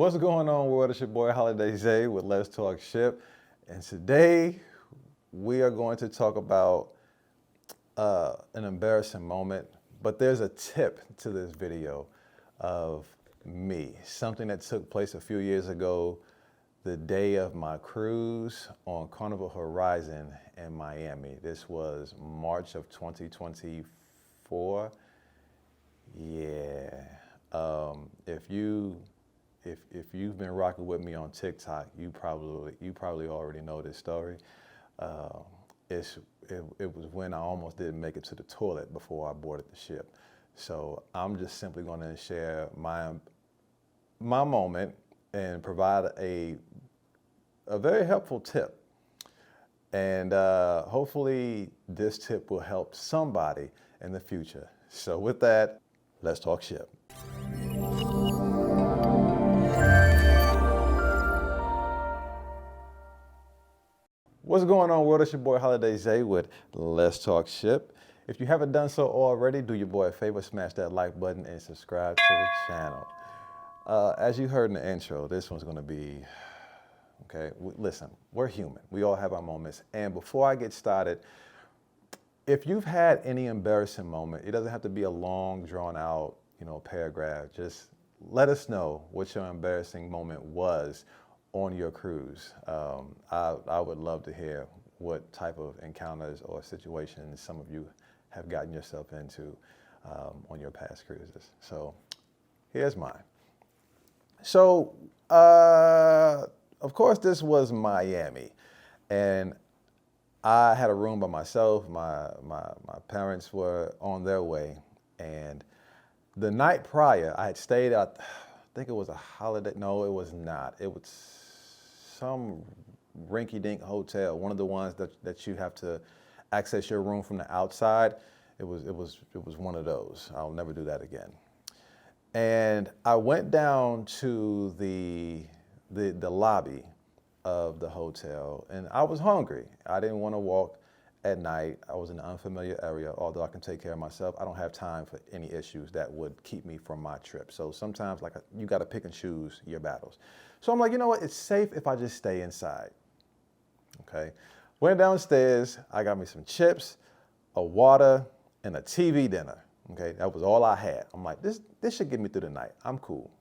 What's going on, world? It's your boy Holiday Zay with Let's Talk Ship. And today we are going to talk about an embarrassing moment, but there's a tip to this video of me, something that took place a few years ago, the day of my cruise on Carnival Horizon in Miami. This was March of 2024. Yeah. If you've been rocking with me on TikTok, you probably already know this story. It was when I almost didn't make it to the toilet before I boarded the ship. So I'm just simply going to share my moment and provide a very helpful tip. And hopefully this tip will help somebody in the future. So with that, let's talk ship. What's going on, world? It's your boy Holiday Zay with Let's Talk Ship. If you haven't done so already, do your boy a favor, smash that like button and subscribe to the channel. As you heard in the intro, this one's going to be, okay, listen, we're human. We all have our moments. And before I get started, if you've had any embarrassing moment, it doesn't have to be a long, drawn out, paragraph. Just let us know what your embarrassing moment was on your cruise. I would love to hear what type of encounters or situations some of you have gotten yourself into on your past cruises. So here's mine. So of course this was Miami, and I had a room by myself. My parents were on their way, and the night prior I had stayed at, I think it was a Holiday, no it was not. It was some rinky-dink hotel, one of the ones that you have to access your room from the outside. It was one of those. I'll never do that again. And I went down to the lobby of the hotel, and I was hungry. I didn't want to walk at night. I was in an unfamiliar area. Although I can take care of myself, I don't have time for any issues that would keep me from my trip. So sometimes you got to pick and choose your battles. So I'm like, you know what? It's safe if I just stay inside. Okay. Went downstairs. I got me some chips, a water, and a TV dinner. Okay. That was all I had. I'm like, this should get me through the night. I'm cool.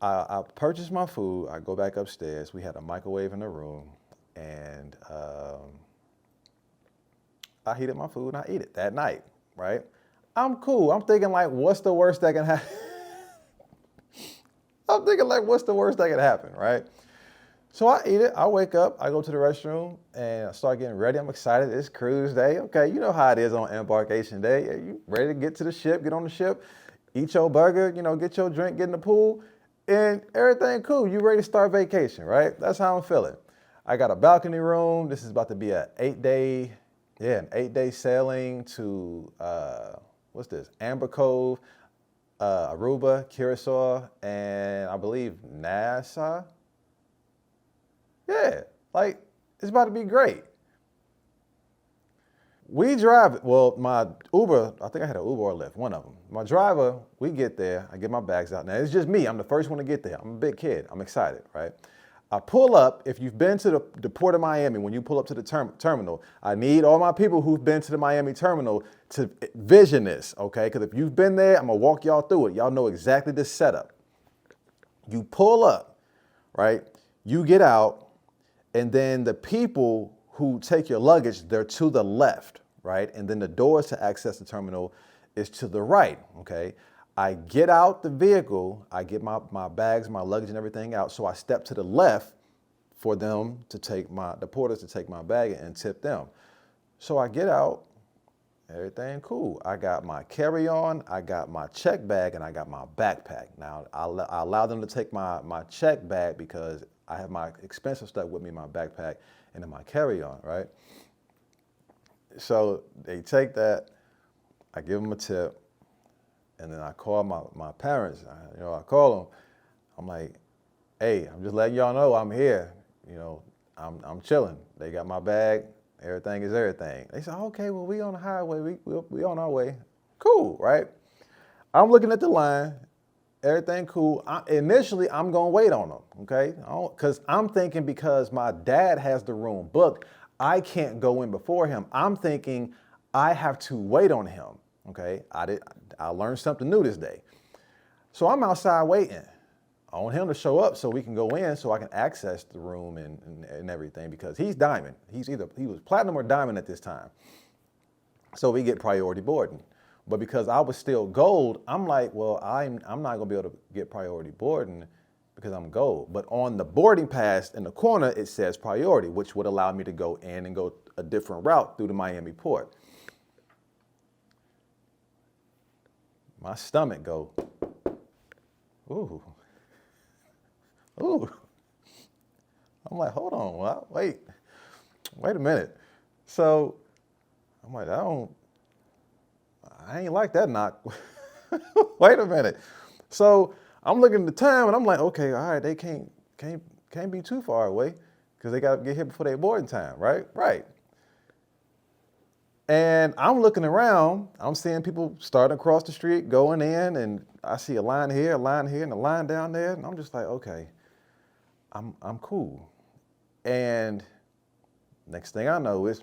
I purchased my food. I go back upstairs. We had a microwave in the room, and I heated my food and I ate it that night, right? I'm cool. I'm thinking like, what's the worst that can happen? I'm thinking like, what's the worst that can happen, right? So I eat it, I wake up, I go to the restroom, and I start getting ready. I'm excited, it's cruise day. Okay, you know how it is on embarkation day. You ready to get to the ship, get on the ship, eat your burger, get your drink, get in the pool, and everything cool. You ready to start vacation, right? That's how I'm feeling. I got a balcony room. This is about to be an 8-day sailing to, what's this? Amber Cove, Aruba, Curacao, and I believe Nassau. Yeah, like it's about to be great. We drive, well, my Uber, I think I had an Uber or a Lyft, one of them. My driver, we get there, I get my bags out. Now it's just me, I'm the first one to get there. I'm a big kid, I'm excited, right? I pull up. If you've been to the Port of Miami, when you pull up to the terminal, I need all my people who've been to the Miami terminal to vision this, okay? Because if you've been there, I'm gonna walk y'all through it. Y'all know exactly this setup. You pull up, right? You get out, and then the people who take your luggage, they're to the left, right? And then the doors to access the terminal is to the right, okay? I get out the vehicle, I get my bags, my luggage and everything out. So I step to the left for them to take the porters to take my bag and tip them. So I get out, everything cool. I got my carry-on, I got my check bag, and I got my backpack. Now I allow them to take my check bag because I have my expensive stuff with me in my backpack and in my carry-on, right? So they take that, I give them a tip. And then I call my parents, I call them. I'm like, hey, I'm just letting y'all know I'm here. I'm chilling. They got my bag. Everything is everything. They said, okay, well, we on the highway. We on our way. Cool, right? I'm looking at the line, Everything cool. Initially, I'm going to wait on him, okay? Because I'm thinking because my dad has the room booked, I can't go in before him. I'm thinking I have to wait on him, okay? I learned something new this day. So I'm outside waiting on him to show up so we can go in so I can access the room and everything because he's diamond. He was platinum or diamond at this time. So we get priority boarding. But because I was still gold, I'm like, well, I'm not gonna be able to get priority boarding because I'm gold. But on the boarding pass in the corner, it says priority, which would allow me to go in and go a different route through the Miami port. My stomach go, ooh, ooh. I'm like, hold on, wait a minute. So I'm like, I ain't like that knock. Wait a minute. So I'm looking at the time and I'm like, okay, all right, they can't be too far away because they got to get here before their boarding time, right? Right. And I'm looking around, I'm seeing people starting across the street, going in, and I see a line here, and a line down there, and I'm just like, okay, I'm cool. And next thing I know is,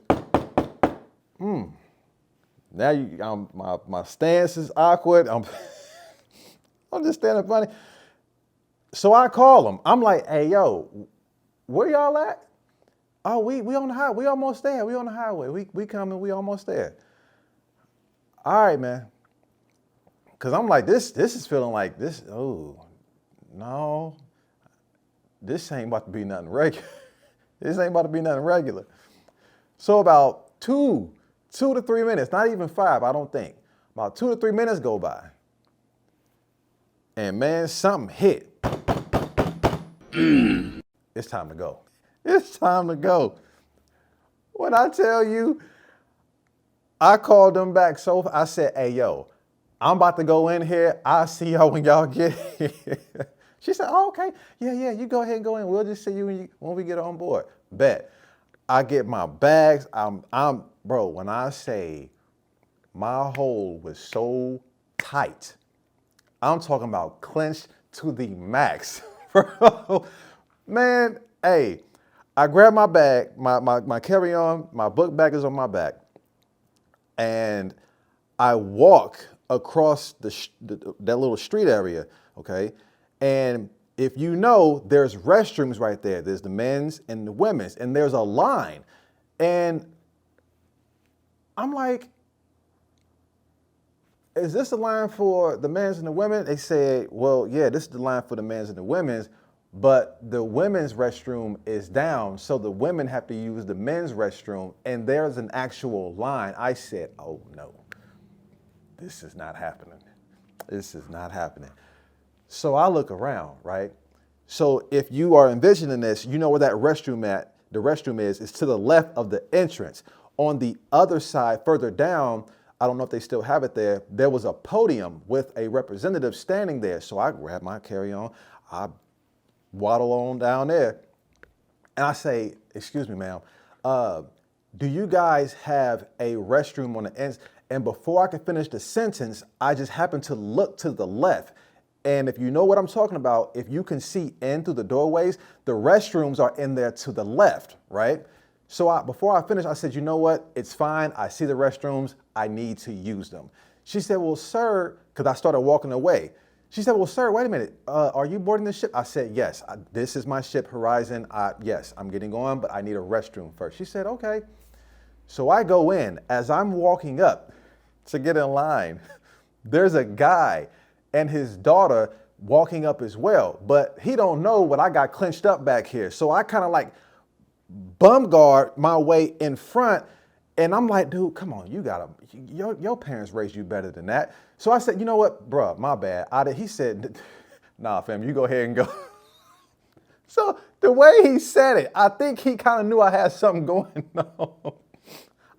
now my stance is awkward. I'm just standing funny. So I call them. I'm like, hey, yo, where y'all at? Oh, we on the highway. We almost there. We on the highway. We coming. We almost there. All right, man. Cause I'm like, this is feeling like this. Oh, no, this ain't about to be nothing regular. This ain't about to be nothing regular. So about 2 to 3 minutes, not even 5, I don't think. About 2 to 3 minutes go by. And man, something hit. It's time to go. It's time to go. When I tell you, I called them back I said, hey, yo, I'm about to go in here. I'll see y'all when y'all get here. She said, oh, okay. Yeah, you go ahead and go in. We'll just see you when we get on board. Bet. I get my bags. Bro, when I say my hole was so tight, I'm talking about clenched to the max. Bro, man, hey, I grab my bag, my carry-on, my book bag is on my back, and I walk across that little street area, okay? And if you know, there's restrooms right there. There's the men's and the women's, and there's a line. And I'm like, is this the line for the men's and the women? They said, well, yeah, this is the line for the men's and the women's, but the women's restroom is down, so the women have to use the men's restroom, and there's an actual line. I said, oh no, this is not happening. This is not happening. So I look around, right? So if you are envisioning this, you know where that restroom the restroom is to the left of the entrance. On the other side, further down, I don't know if they still have it there, there was a podium with a representative standing there. So I grab my carry-on, I waddle on down there, and I say, excuse me, ma'am, do you guys have a restroom on the ends? And before I could finish the sentence, I just happened to look to the left. And if you know what I'm talking about, if you can see in through the doorways, the restrooms are in there to the left, right? So before I finished, I said, you know what? It's fine. I see the restrooms. I need to use them. She said, well, sir, because I started walking away. She said, well, sir, wait a minute. Are you boarding the ship? I said, yes. This is my ship, Horizon. Yes, I'm getting on, but I need a restroom first. She said, okay. So I go in. As I'm walking up to get in line, there's a guy and his daughter walking up as well, but he don't know what I got clenched up back here. So I kind of like bum guard my way in front, and I'm like, dude, come on, your parents raised you better than that. So I said, you know what, bruh, my bad. He said, nah, fam, you go ahead and go. So the way he said it, I think he kind of knew I had something going on.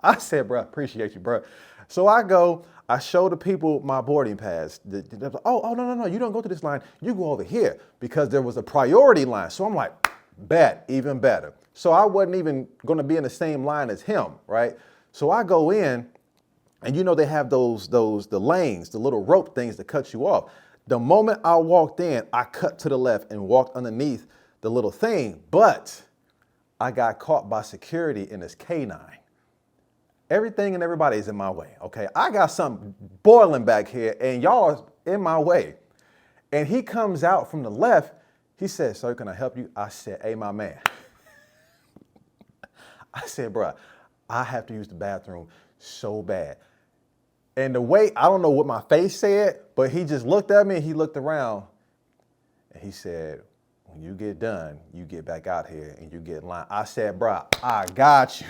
I said, bruh, appreciate you, bruh. So I go, I show the people my boarding pass. Oh, no, you don't go to this line. You go over here because there was a priority line. So I'm like, bet, even better. So I wasn't even going to be in the same line as him, right? So I go in, and you know they have the lanes, the little rope things that cut you off. The moment I walked in, I cut to the left and walked underneath the little thing, but I got caught by security in this K9. Everything and everybody is in my way, okay? I got something boiling back here and y'all are in my way. And he comes out from the left. He said, "Sir, can I help you?" I said, "Hey, my man." I said, "Bruh, I have to use the bathroom so bad." And the way, I don't know what my face said, but he just looked at me and he looked around and he said, "When you get done, you get back out here and you get in line." I said, "Bruh, I got you."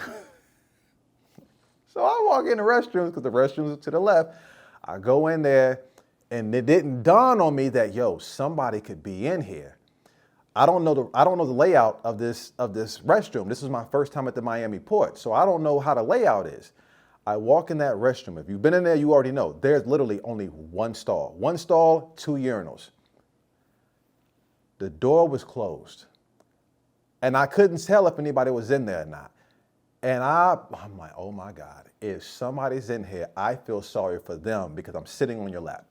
So I walk in the restrooms because the restrooms are to the left. I go in there and it didn't dawn on me that, yo, somebody could be in here. I don't know the layout of this restroom. This is my first time at the Miami port, so I don't know how the layout is. I walk in that restroom. If you've been in there, you already know. There's literally only one stall. One stall, 2 urinals. The door was closed. And I couldn't tell if anybody was in there or not. And I'm like, oh my God, if somebody's in here, I feel sorry for them because I'm sitting on your lap.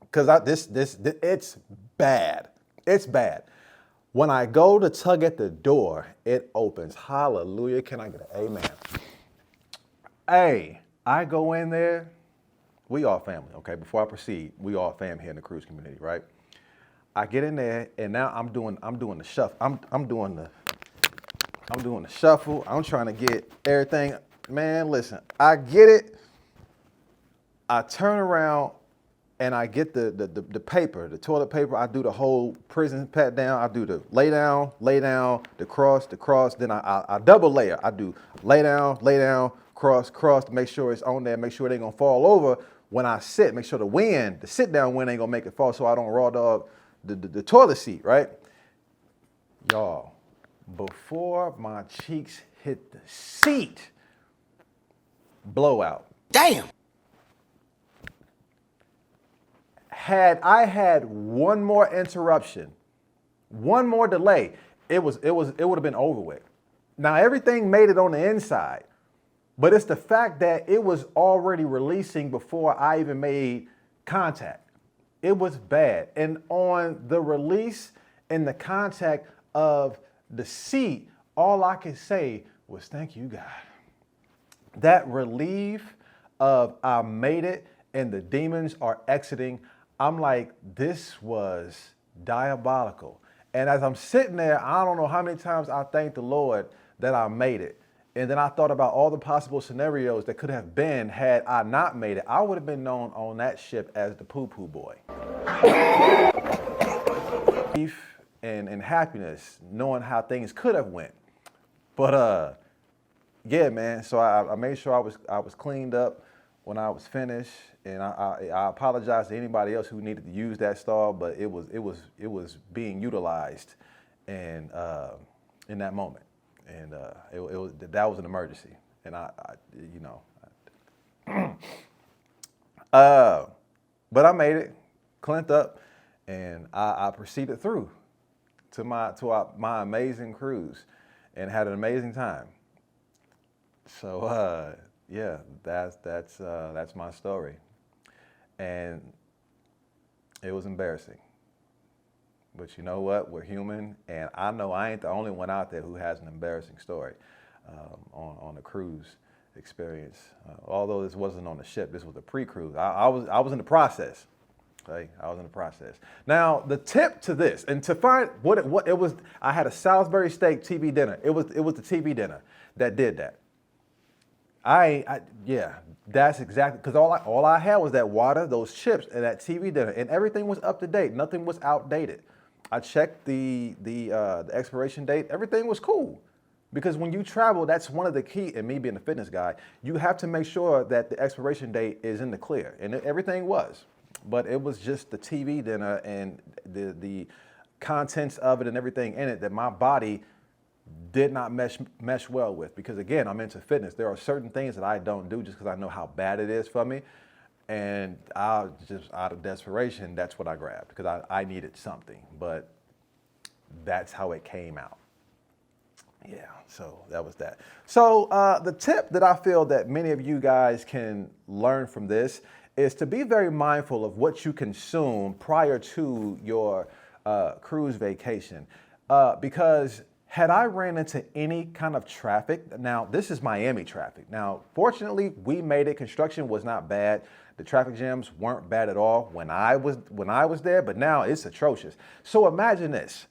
Because it's bad. It's bad. When I go to tug at the door, it opens. Hallelujah. Can I get an amen? Hey, I go in there. We all family, okay? Before I proceed, we all fam here in the cruise community, right? I get in there and now I'm doing the shuffle. I'm doing the shuffle. I'm trying to get everything. Man, listen, I get it. I turn around and I get the paper, the toilet paper. I do the whole prison pat down. I do the lay down, the cross. Then I double layer. I do lay down, cross to make sure it's on there, make sure it ain't gonna fall over when I sit, make sure the sit down wind ain't gonna make it fall so I don't raw dog the toilet seat, right? Y'all, before my cheeks hit the seat, blowout. Damn. Had I had one more interruption, one more delay, it would have been over with. Now everything made it on the inside, but it's the fact that it was already releasing before I even made contact. It was bad. And on the release and the contact of the seat, all I could say was, "Thank you, God." That relief of I made it and the demons are exiting. I'm like, this was diabolical. And as I'm sitting there, I don't know how many times I thanked the Lord that I made it. And then I thought about all the possible scenarios that could have been had I not made it. I would have been known on that ship as the poo-poo boy. Relief and happiness, knowing how things could have went. But yeah, man. So I made sure I was cleaned up when I was finished, and I apologize to anybody else who needed to use that stall, but it was being utilized, and in that moment, and that was an emergency, and but I made it, cleaned up, and I proceeded through to my amazing cruise, and had an amazing time. So yeah, that's my story, and it was embarrassing. But you know what? We're human, and I know I ain't the only one out there who has an embarrassing story on a cruise experience. Although this wasn't on the ship, this was a pre-cruise. I was in the process. Okay? I was in the process. Now the tip to this, and to find what it was, I had a Salisbury steak TV dinner. It was the TV dinner that did that. Yeah, that's exactly, because all I had was that water, those chips, and that TV dinner, and everything was up to date. Nothing was outdated. I checked the expiration date. Everything was cool, because when you travel, that's one of the key. And me being a fitness guy, you have to make sure that the expiration date is in the clear, and everything was. But it was just the TV dinner and the contents of it and everything in it that my body did not mesh well with, because again, I'm into fitness. There are certain things that I don't do just because I know how bad it is for me, and I just out of desperation, that's what I grabbed, because I needed something, but that's how it came out. Yeah, so that was that. So the tip that I feel that many of you guys can learn from this is to be very mindful of what you consume prior to your cruise vacation. Because had I ran into any kind of traffic, now this is Miami traffic. Now, fortunately, we made it. Construction was not bad. The traffic jams weren't bad at all when I was there, but now it's atrocious. So imagine this.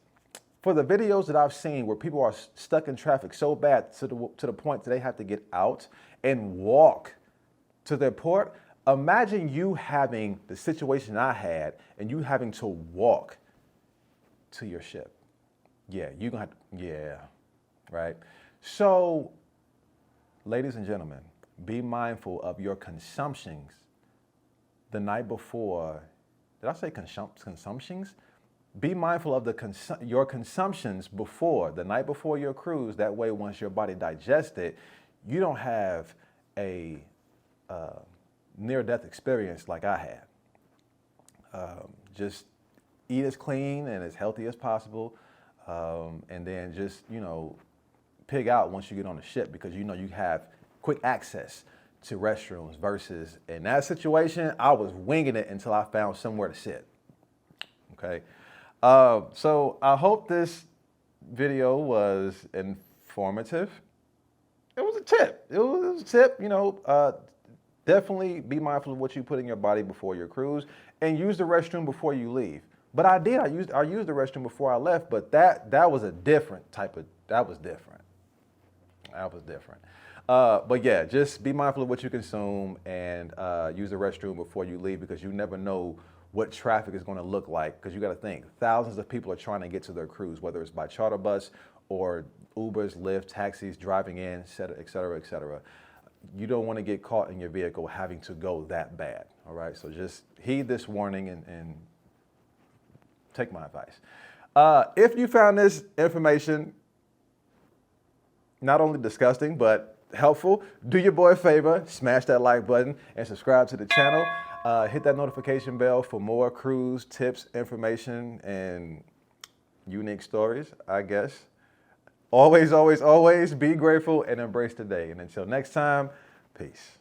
For the videos that I've seen where people are stuck in traffic so bad to the point that they have to get out and walk to their port, imagine you having the situation I had and you having to walk to your ship. Yeah, you're gonna have to, yeah, right? So, ladies and gentlemen, be mindful of your consumptions the night before. Did I say consumptions? Be mindful of your consumptions before, the night before your cruise. That way, once your body digests it, you don't have a near-death experience like I had. Just eat as clean and as healthy as possible. And then just, pig out once you get on the ship, because you have quick access to restrooms versus in that situation, I was winging it until I found somewhere to sit. Okay. So I hope this video was informative. It was a tip. It was a tip, definitely be mindful of what you put in your body before your cruise and use the restroom before you leave. But I used the restroom before I left, but that was a different type of, that was different. But yeah, just be mindful of what you consume and use the restroom before you leave, because you never know what traffic is going to look like. Because you got to think, thousands of people are trying to get to their cruise, whether it's by charter bus or Ubers, Lyft, taxis, driving in, et cetera, et cetera. You don't want to get caught in your vehicle having to go that bad. All right, so just heed this warning and take my advice. If you found this information not only disgusting, but helpful, do your boy a favor, smash that like button and subscribe to the channel. Hit that notification bell for more cruise tips, information, and unique stories, I guess. Always, always, always be grateful and embrace the day. And until next time, peace.